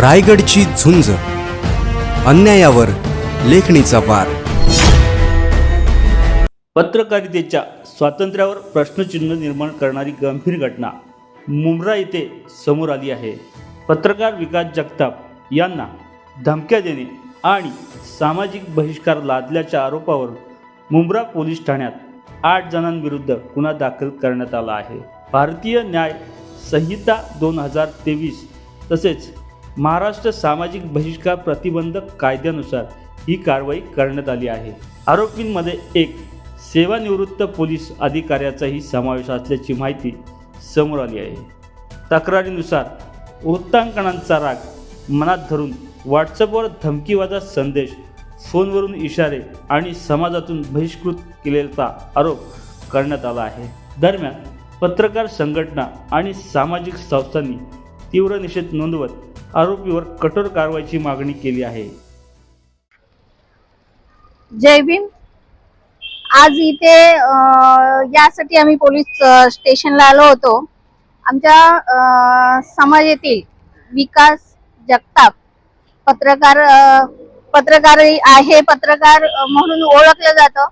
रायगडची झुंज, अन्यायावर लेखणीचा वार. पत्रकारितेच्या स्वातंत्र्यावर प्रश्नचिन्ह निर्माण करणारी गंभीर घटना मुंब्रा येथे समोर आली आहे. पत्रकार विकास जगताप यांना धमक्या देणे आणि सामाजिक बहिष्कार लादल्याच्या आरोपावर मुंब्रा पोलीस ठाण्यात 8 जणांविरुद्ध गुन्हा दाखल करण्यात आला आहे. भारतीय न्याय संहिता 2023 तसेच महाराष्ट्र सामाजिक बहिष्कार प्रतिबंधक कायद्यानुसार ही कारवाई करण्यात आली आहे. आरोपींमध्ये एक सेवानिवृत्त पोलीस अधिकाऱ्याचाही समावेश असल्याची माहिती समोर आली आहे. तक्रारीनुसार वृत्तांकनांचा राग मनात धरून व्हॉट्सअपवर धमकीवाजा संदेश, फोनवरून इशारे आणि समाजातून बहिष्कृत केल्याचा आरोप करण्यात आला आहे. दरम्यान पत्रकार संघटना आणि सामाजिक संस्थांनी तीव्र निषेध नोंदवत आरोपीवर कठोर कारवाईची मागणी केली आहे. जय भीम. आज इथे यासाठी आम्ही पोलीस स्टेशनला आलो होतो. आमच्या समाजातील विकास जगताप पत्रकार आहे, पत्रकार म्हणून ओळखलं जातं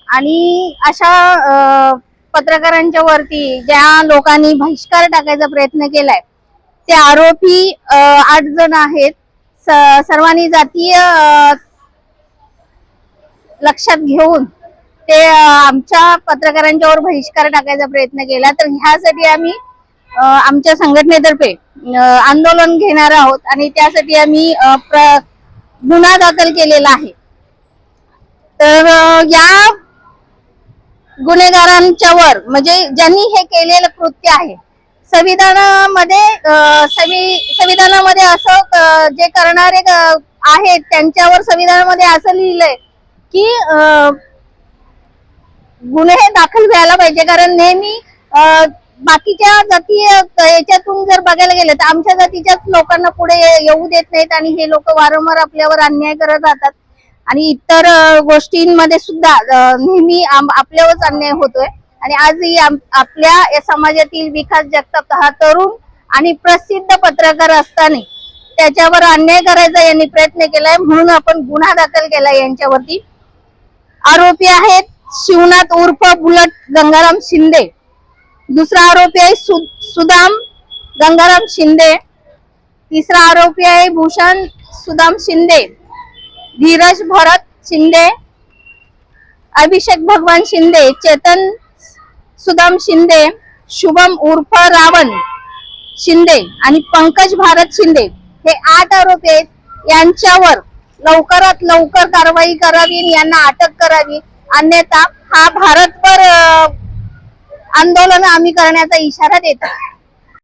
आणि अशा पत्रकारांच्या वरती ज्या लोकांनी बहिष्कार टाकायचा प्रयत्न केलाय ते आरोपी 8 जण आहेत. सर्वांनी जातीय लक्षात घेऊन ते आमच्या पत्रकारांच्यावर बहिष्कार टाकायचा प्रयत्न केला. तर ह्यासाठी आम्ही आमच्या संघटनेतर्फे आंदोलन घेणार आहोत आणि त्यासाठी आम्ही गुन्हा दाखल केलेला आहे. तर या गुन्हेगारांच्या वर म्हणजे ज्यांनी हे केलेलं कृत्य आहे, संविधानामध्ये असं जे करणारे आहेत त्यांच्यावर संविधानामध्ये असं लिहिलंय की गुन्हे दाखल व्हायला पाहिजे. कारण नेहमी बाकीच्या जाती याच्यातून जर बघायला गेलं तर आमच्या जातीच्याच लोकांना पुढे येऊ देत नाहीत आणि हे लोक वारंवार आपल्यावर अन्याय करत राहतात आणि इतर गोष्टींमध्ये सुद्धा नेहमी आपल्यावरच अन्याय होतोय. आणि आजही आपल्या समाजातील विकास जगताप हा तरुण आणि प्रसिद्ध पत्रकार असताना त्याच्यावर अन्याय करायचा यांनी प्रयत्न केलाय, म्हणून आपण गुन्हा दाखल केलाय यांच्यावरती. आरोपी आहेत शिवनाथ उर्फ बुलट गंगाराम शिंदे. दुसरा आरोपी आहे सुदाम गंगाराम शिंदे. तिसरा आरोपी आहे भूषण सुदाम शिंदे, धीरज भरत शिंदे, अभिषेक भगवान शिंदे, चेतन सुदाम शिंदे, शुभम उर्फ रावण शिंदे आणि पंकज भारत शिंदे. हे 8 आरोपी आहेत. यांच्यावर लवकरात लवकर कारवाई करावी, यांना अटक करावी, अन्यथा हा भारतभर आंदोलन आम्ही करण्याचा इशारा देतो.